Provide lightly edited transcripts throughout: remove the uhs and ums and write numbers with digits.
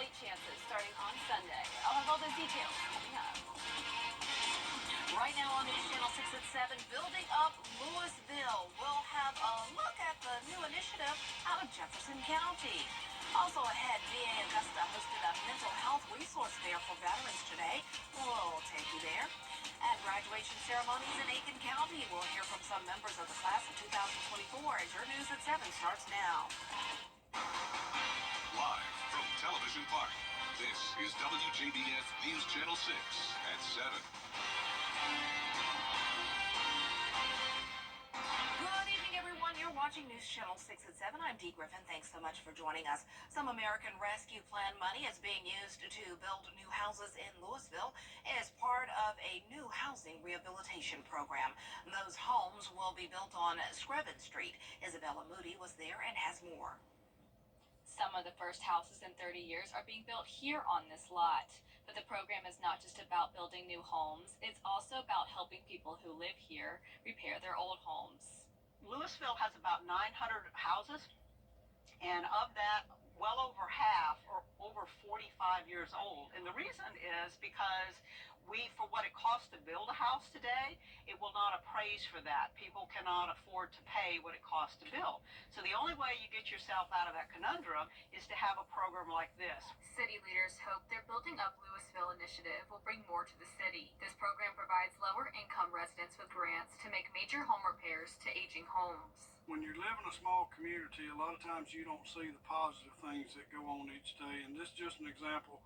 late chances starting on Sunday. I'll have all those details coming up. Right now on News Channel 6 at 7, Building Up Louisville. We'll have a look at the new initiative out of Jefferson County. Also ahead, VA Augusta hosted a mental health resource fair for veterans today. We'll take you there. At graduation ceremonies in Aiken County, we'll hear from some members of the class of 2024 as your News at 7 starts now. Live from Television Park, this is WJBF News Channel 6 at 7. Good evening, everyone. You're watching News Channel 6 at 7. I'm Dee Griffin. Thanks so much for joining us. Some American Rescue Plan money is being used to build new houses in Louisville as part of a new housing rehabilitation program. Those homes will be built on Screven Street. Isabella Moody was there and has more. Some of the first houses in 30 years are being built here on this lot. But the program is not just about building new homes, it's also about helping people who live here repair their old homes. Louisville has about 900 houses, and of that, well over half are over 45 years old. And the reason is because for what it costs to build a house today, it will not appraise for that. People cannot afford to pay what it costs to build. So the only way you get yourself out of that conundrum is to have a program like this. City leaders hope their Building Up Louisville initiative will bring more to the city. This program provides lower income residents with grants to make major home repairs to aging homes. When you live in a small community, a lot of times you don't see the positive things that go on each day, and this is just an example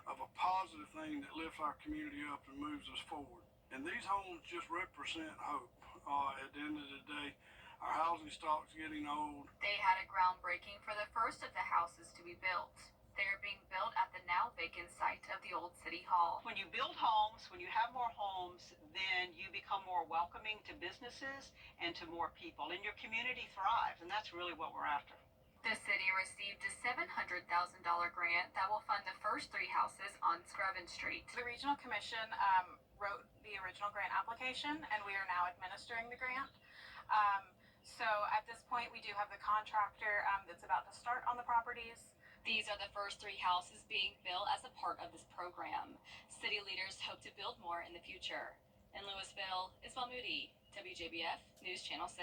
of a positive thing that lifts our community up and moves us forward. And these homes just represent hope. At the end of the day, our housing stock's getting old. They had a groundbreaking for the first of the houses to be built. They are being built at the now vacant site of the old City Hall. When you build homes, when you have more homes, then you become more welcoming to businesses and to more people, and your community thrives, and that's really what we're after. The city received a $700,000 grant that will fund the first 3 houses on Screven Street. The Regional Commission wrote the original grant application, and we are now administering the grant. So at this point, we do have the contractor that's about to start on the properties. These are the first 3 houses being built as a part of this program. City leaders hope to build more in the future. In Louisville, Isabel Moody, WJBF News Channel 6.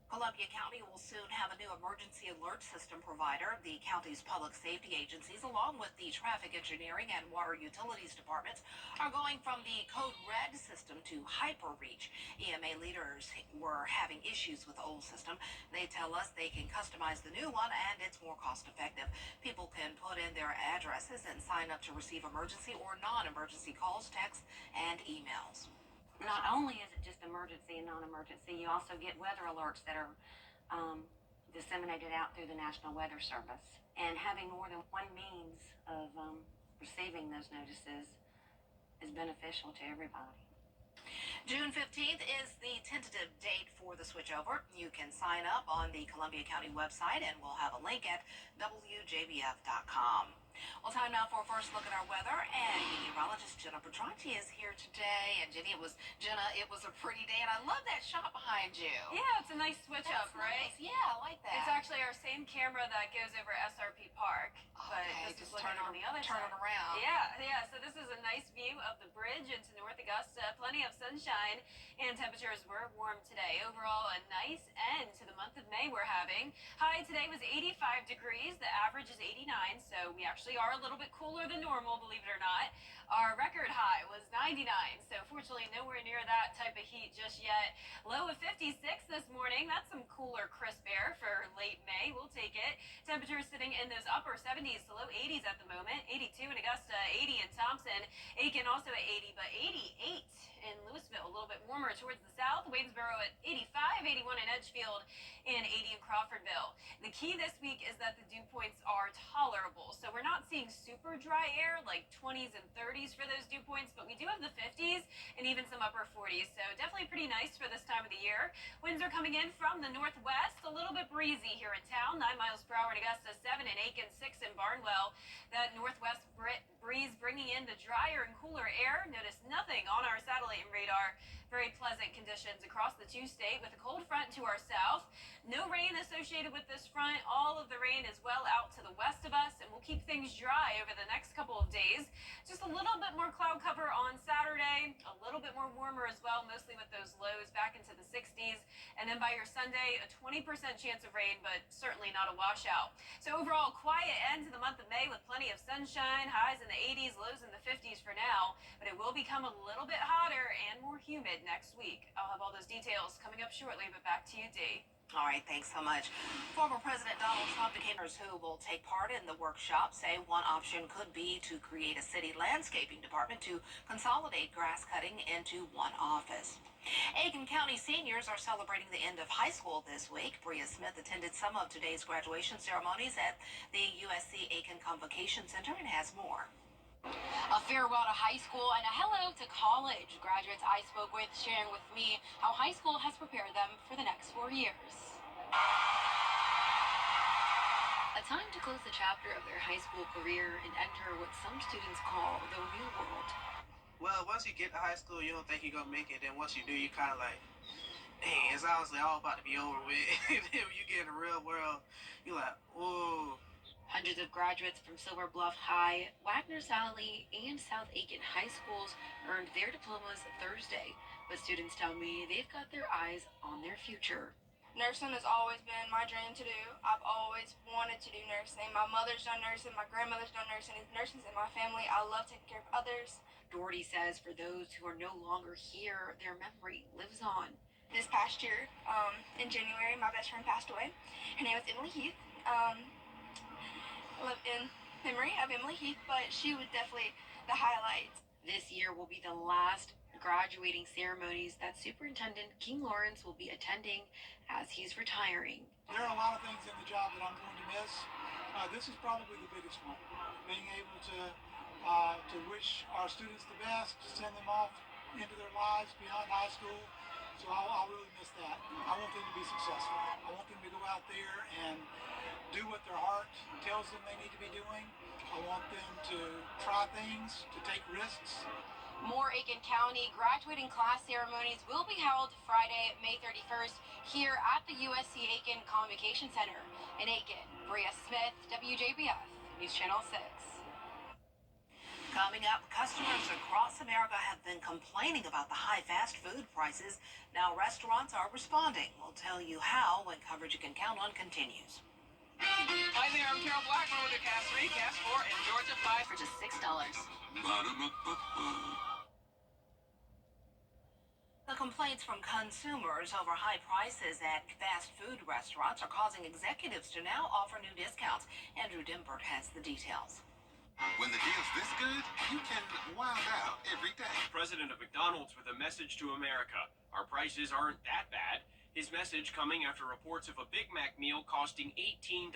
Columbia County will soon have a new emergency alert system provider. The county's public safety agencies, along with the traffic engineering and water utilities departments, are going from the Code Red system to HyperReach. EMA leaders were having issues with the old system. They tell us they can customize the new one and it's more cost effective. People can put in their addresses and sign up to receive emergency or non-emergency calls, texts, and emails. Not only is it just emergency and non-emergency, you also get weather alerts that are disseminated out through the National Weather Service. And having more than one means of receiving those notices is beneficial to everybody. June 15th is the tentative date for the switchover. You can sign up on the Columbia County website, and we'll have a link at WJBF.com. Well, time now for a first look at our weather, and meteorologist Jenna Petranti is here today. And Jenna, it was a pretty day, and I love that shot behind you. Yeah, it's a nice switch up, right? Nice. Yeah, I like that. It's actually our same camera that goes over SRP Park, but Okay, this is just looking on the other turn side. it around. Yeah. So this is a nice view of the bridge into North Augusta. Plenty of sunshine, and temperatures were warm today. Overall, a nice end to the month of May we're having. High today was 85 degrees. The average is 89, so we actually are a little bit cooler than normal, believe it or not. Our record high was 99, so fortunately nowhere near that type of heat just yet. Low of 56 this morning. That's some cooler, crisp air for late May. We'll take it. Temperatures sitting in those upper 70s to low 80s at the moment. 82 in Augusta, 80 in Thompson, Aiken also at 80, but 88 in Louisville. A little bit warmer towards the south. Waynesboro at 85, 81 in Edgefield, and 80 in Crawfordville. The key this week is that the dew points are tolerable. So we're not seeing super dry air like 20s and 30s for those dew points, but we do have the 50s and even some upper 40s. So definitely pretty nice for this time of the year. Winds are coming in from the northwest, a little bit breezy here in town. 9 miles per hour in Augusta, 7 in Aiken, 6 in Barnwell. That northwest breeze bringing in the drier and cooler air. Notice nothing on our satellite and radar Very pleasant conditions across the two-state with a cold front to our south. No rain associated with this front. All of the rain is well out to the west of us, and we'll keep things dry over the next couple of days. Just a little bit more cloud cover on Saturday, a little bit more warmer as well, mostly with those lows back into the 60s. And then by your Sunday, a 20% chance of rain, but certainly not a washout. So overall, quiet end to the month of May with plenty of sunshine, highs in the 80s, lows in the 50s for now. But it will become a little bit hotter and more humid next week. I'll have all those details coming up shortly, but back to you, Dee. All right, thanks so much. Former President Donald Trump indicates who will take part in the workshop say one option could be to create a city landscaping department to consolidate grass cutting into one office. Aiken County seniors are celebrating the end of high school this week. Bria Smith attended some of today's graduation ceremonies at the USC Aiken Convocation Center and has more. A farewell to high school and a hello to college. Graduates I spoke with sharing with me how high school has prepared them for the next 4 years. A time to close the chapter of their high school career and enter what some students call the real world. Well, once you get to high school, you don't think you're going to make it. Then once you do, you kind of like, dang, it's honestly all about to be over with. And then when you get in the real world, you're like, whoa. Hundreds of graduates from Silver Bluff High, Wagner Valley, and South Aiken high schools earned their diplomas Thursday. But students tell me they've got their eyes on their future. Nursing has always been my dream to do. I've always wanted to do nursing. My mother's done nursing, my grandmother's done nursing. Nursing's in my family. I love taking care of others. Doherty says for those who are no longer here, their memory lives on. This past year, in January, my best friend passed away. Her name was Emily Heath. Live in memory of Emily Heath, but she was definitely the highlight. This year will be the last graduating ceremonies that Superintendent King Lawrence will be attending as he's retiring. There are a lot of things in the job that I'm going to miss. This is probably the biggest one. Being able to wish our students the best, to send them off into their lives beyond high school. So I'll really miss that. I want them to be successful. I want them to go out there and do what their heart tells them they need to be doing. I want them to try things, to take risks. More Aiken County graduating class ceremonies will be held Friday, May 31st here at the USC Aiken Convocation Center in Aiken. Bria Smith, WJBF, News Channel 6. Coming up, customers across America have been complaining about the high fast food prices. Now restaurants are responding. We'll tell you how when coverage you can count on continues. Hi there, I'm Carol Blackman with the Cast 3, Cast 4, and Georgia 5 For just $6. The complaints from consumers over high prices at fast food restaurants are causing executives to now offer new discounts. Andrew Dimbert has the details. When the deal's this good, you can wild out every day. President of McDonald's with a message to America. Our prices aren't that bad. His message coming after reports of a Big Mac meal costing $18.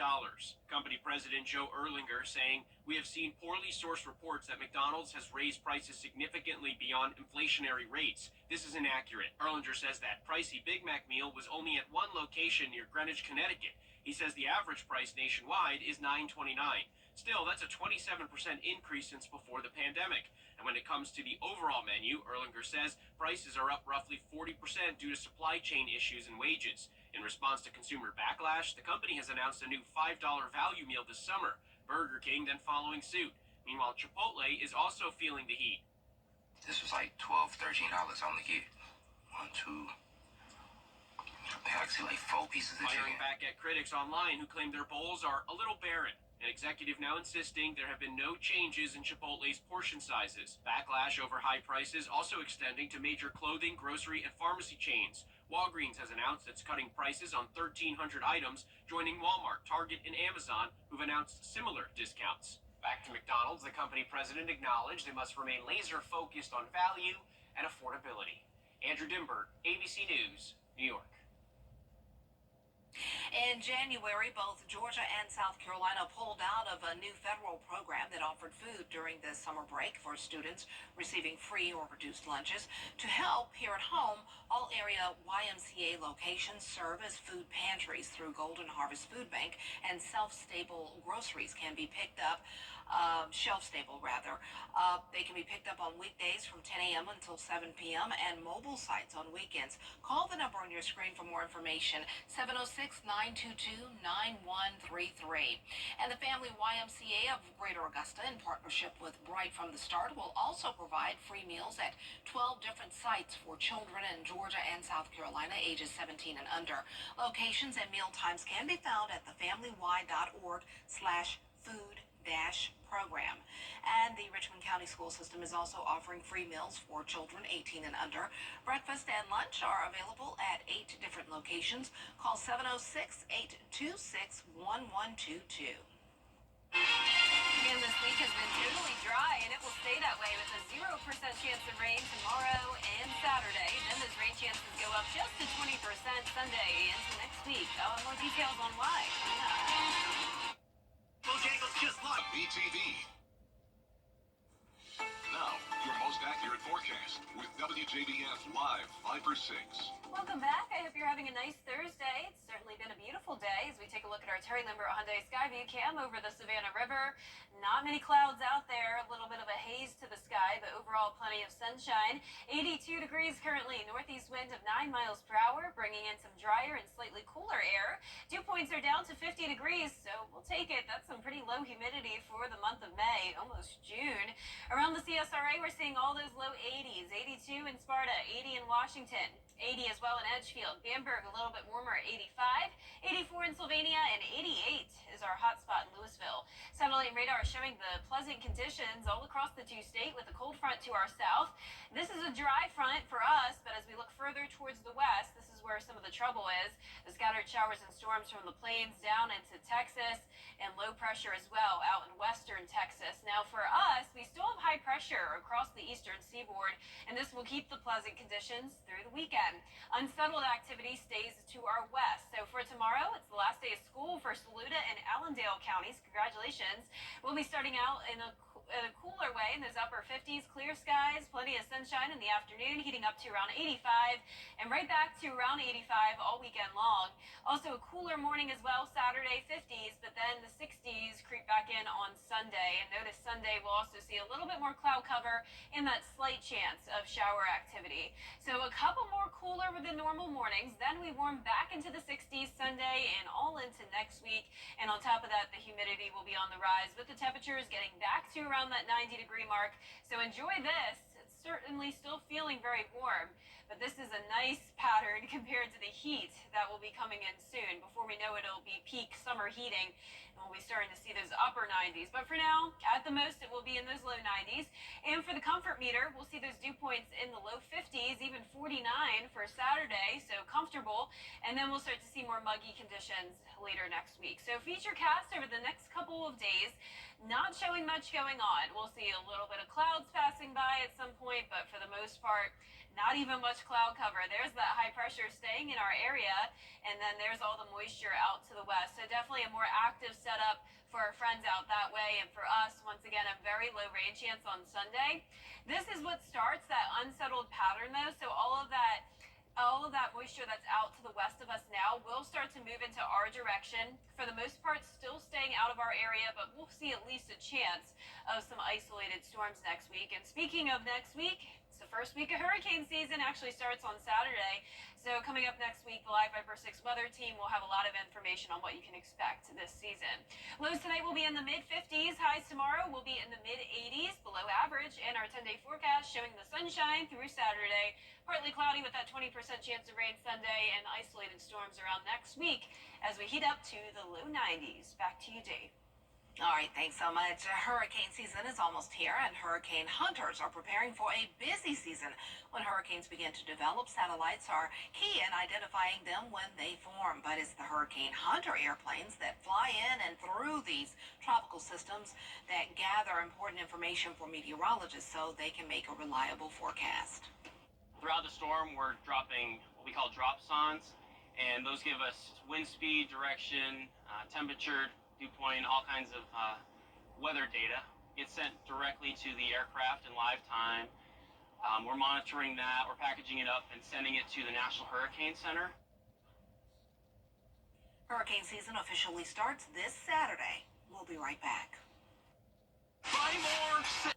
Company President Joe Erlinger saying, "We have seen poorly sourced reports that McDonald's has raised prices significantly beyond inflationary rates. This is inaccurate." Erlinger says that pricey Big Mac meal was only at one location near Greenwich, Connecticut. He says the average price nationwide is $9.29. Still, that's a 27% increase since before the pandemic. And when it comes to the overall menu, Erlinger says prices are up roughly 40% due to supply chain issues and wages. In response to consumer backlash, the company has announced a new $5 value meal this summer. Burger King then following suit. Meanwhile, Chipotle is also feeling the heat. This was like $12, $13. I only get 1, 2, actually like 4 pieces of chicken. Firing back at critics online who claim their bowls are a little barren. An executive now insisting there have been no changes in Chipotle's portion sizes. Backlash over high prices also extending to major clothing, grocery, and pharmacy chains. Walgreens has announced it's cutting prices on 1,300 items, joining Walmart, Target, and Amazon, who've announced similar discounts. Back to McDonald's, the company president acknowledged they must remain laser-focused on value and affordability. Andrew Dimbert, ABC News, New York. In January, both Georgia and South Carolina pulled out of a new federal program that offered food during the summer break for students receiving free or reduced lunches. To help here at home, all area YMCA locations serve as food pantries through Golden Harvest Food Bank, and self-stable groceries can be picked up. Shelf-stable, rather. They can be picked up on weekdays from 10 a.m. until 7 p.m. and mobile sites on weekends. Call the number on your screen for more information, 706-922-9133. And the Family YMCA of Greater Augusta, in partnership with Bright from the Start, will also provide free meals at 12 different sites for children in Georgia and South Carolina ages 17 and under. Locations and meal times can be found at thefamilyy.org/food-program. And the Richmond County School System is also offering free meals for children 18 and under. Breakfast and lunch are available at 8 different locations. Call 706-826-1122. Again, this week has been totally dry, and it will stay that way with a 0% chance of rain tomorrow and Saturday. Then those rain chances go up just to 20% Sunday into next week. More details on why. Bojangles just like BTV. Now, your most accurate forecast with WJBF Live 5 for 6. Welcome back. I hope you're having a nice Thursday. It's certainly been a beautiful day as we take a look at our Terry Lambert Hyundai Skyview cam over the Savannah River. Not many clouds out there, a little bit of a haze to the sky, but overall plenty of sunshine. 82 degrees currently, northeast wind of 9 miles per hour, bringing in some drier and slightly cooler air. Dew points are down to 50 degrees, so we'll take it. That's some pretty low humidity for the month of May, almost June. Around the CSRA, we're seeing all those low 80s. 82 in Sparta, 80 in Washington, 80 as well in Edgefield. Bamberg a little bit warmer, 85. 84 in Sylvania, and 88 is our hot spot in Louisville. Satellite radar showing the pleasant conditions all across the two-state with a cold front to our south. This is a dry front for us, but as we look further towards the west, this is where some of the trouble is. The scattered showers and storms from the plains down into Texas, and low pressure as well out in western Texas. Now for us, we still have high pressure across the eastern seaboard, and this will keep the pleasant conditions through the weekend. Unsettled activity stays to our west. So for tomorrow, it's the last day of school for Saluda and Allendale counties. Congratulations. We'll be starting out in a cooler way in those upper 50s, clear skies, plenty of sunshine in the afternoon, heating up to around 85, and right back to around 85 all weekend long. Also a cooler morning as well, Saturday 50s, but then the 60s creep back in on Sunday. And notice Sunday we'll also see a little bit more cloud cover and that slight chance of shower activity. So a couple more cooler than normal mornings, then we warm back into the 60s Sunday and all into next week. And on top of that, the humidity will be on the rise, with the temperatures getting back to around that 90-degree mark. So enjoy this. It's certainly still feeling very warm, but this is a nice pattern compared to the heat that will be coming in soon. Before we know it, it'll be peak summer heating, and we'll be starting to see those upper 90s. But for now, at the most, it will be in those low 90s. And for the comfort meter, we'll see those dew points in the low 50s, even 49 for Saturday, so comfortable. And then we'll start to see more muggy conditions later next week. So feature cast over the next couple of days, not showing much going on. We'll see a little bit of clouds passing by at some point, but for the most part, not even much cloud cover. There's that high pressure staying in our area, and then there's all the moisture out to the west. So definitely a more active setup for our friends out that way, and for us, once again, a very low rain chance on Sunday. This is what starts that unsettled pattern, though. So all of that moisture that's out to the west of us now will start to move into our direction. For the most part, still staying out of our area, but we'll see at least a chance of some isolated storms next week. And speaking of next week, it's the first week of hurricane season, actually starts on Saturday. So coming up next week, the Live 546 weather team will have a lot of information on what you can expect this season. Lows tonight will be in the mid-50s. Highs tomorrow will be in the mid-80s, below average. And our 10-day forecast showing the sunshine through Saturday. Partly cloudy with that 20% chance of rain Sunday, and isolated storms around next week as we heat up to the low 90s. Back to you, Dave. All right, thanks so much. Hurricane season is almost here, and hurricane hunters are preparing for a busy season. When hurricanes begin to develop, satellites are key in identifying them when they form. But it's the hurricane hunter airplanes that fly in and through these tropical systems that gather important information for meteorologists so they can make a reliable forecast. Throughout the storm, we're dropping what we call drop sondes, and those give us wind speed, direction, temperature, dew point, all kinds of weather data. Gets sent directly to the aircraft in live time. We're monitoring that, we're packaging it up and sending it to the National Hurricane Center. Hurricane season officially starts this Saturday. We'll be right back. Buy more.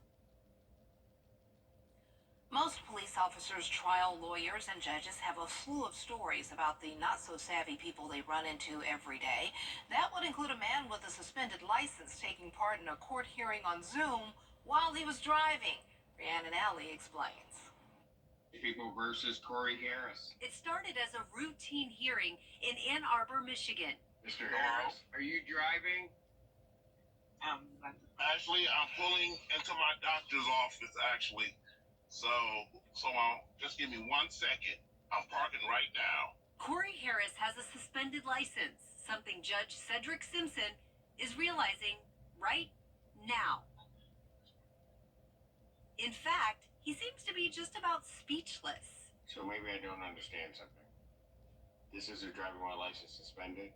Most police officers, trial lawyers, and judges have a slew of stories about the not-so-savvy people they run into every day. That would include a man with a suspended license taking part in a court hearing on Zoom while he was driving. Rhiannon Alley explains. People versus Corey Harris. It started as a routine hearing in Ann Arbor, Michigan. Mr. Harris, are you driving? Actually, I'm pulling into my doctor's office, actually. So just give me 1 second. I'm parking right now. Corey Harris has a suspended license, something Judge Cedric Simpson is realizing right now. In fact, he seems to be just about speechless. So maybe I don't understand something. This is a driving while license suspended?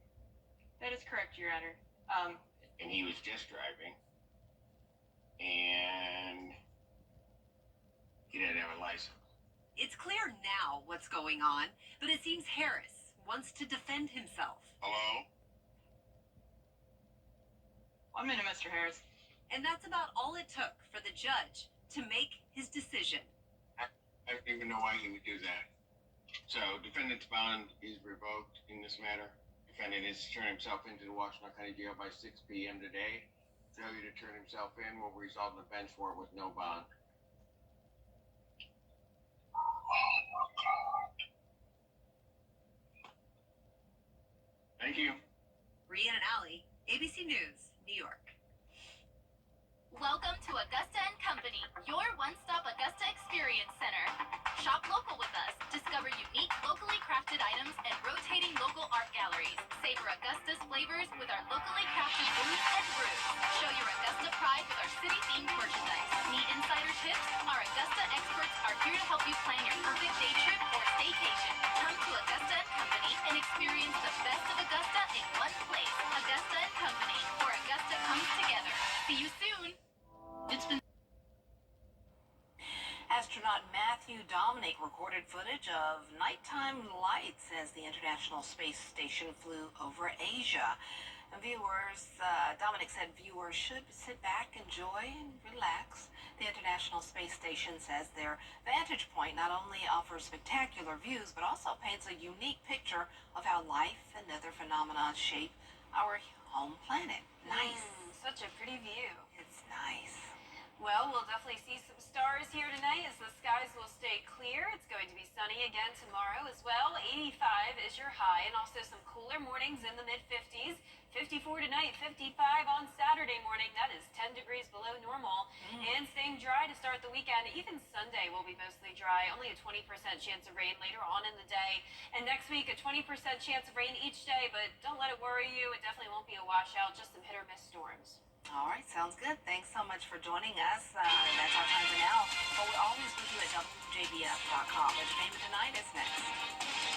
That is correct, Your Honor. And he was just driving. And he didn't have a license. It's clear now what's going on, but it seems Harris wants to defend himself. Hello? 1 minute, Mr. Harris. And that's about all it took for the judge to make his decision. I don't even know why he would do that. So, defendant's bond is revoked in this matter. Defendant is to turn himself into the Washington County Jail by 6 p.m. today. Failure to turn himself in will result in a bench warrant with no bond. Thank you. Rhiannon Alley, ABC News, New York. Welcome to Augusta & Company, your one-stop Augusta Experience Center. Shop local with us. Discover unique, locally crafted items and rotating local art galleries. Savor Augusta's flavors with our locally crafted booths and brews. Show your Augusta pride with our city-themed merchandise. Need insider tips? Our Augusta experts are here to help you plan your perfect day trip or staycation. Come to Augusta & Company and experience the best of Augusta in one place. Augusta & Company, where Augusta comes together. See you soon. It's been Astronaut Matthew Dominic recorded footage of nighttime lights as the International Space Station flew over Asia. Dominic said viewers should sit back, enjoy, and relax. The International Space Station says their vantage point not only offers spectacular views, but also paints a unique picture of how life and other phenomena shape our home planet. Nice. Such a pretty view. It's nice. Well, we'll definitely see some stars here tonight as the skies will stay clear. It's going to be sunny again tomorrow as well. 85 is your high, and also some cooler mornings in the mid-50s. 54 tonight, 55 on Saturday morning. That is 10 degrees below normal. And staying dry to start the weekend. Even Sunday will be mostly dry. Only a 20% chance of rain later on in the day. And next week, a 20% chance of rain each day. But don't let it worry you. It definitely won't be a washout, just some hit-or-miss storms. All right, sounds good. Thanks so much for joining us. That's our time for now. But we're always with you at WJBF.com. Entertainment Tonight is next.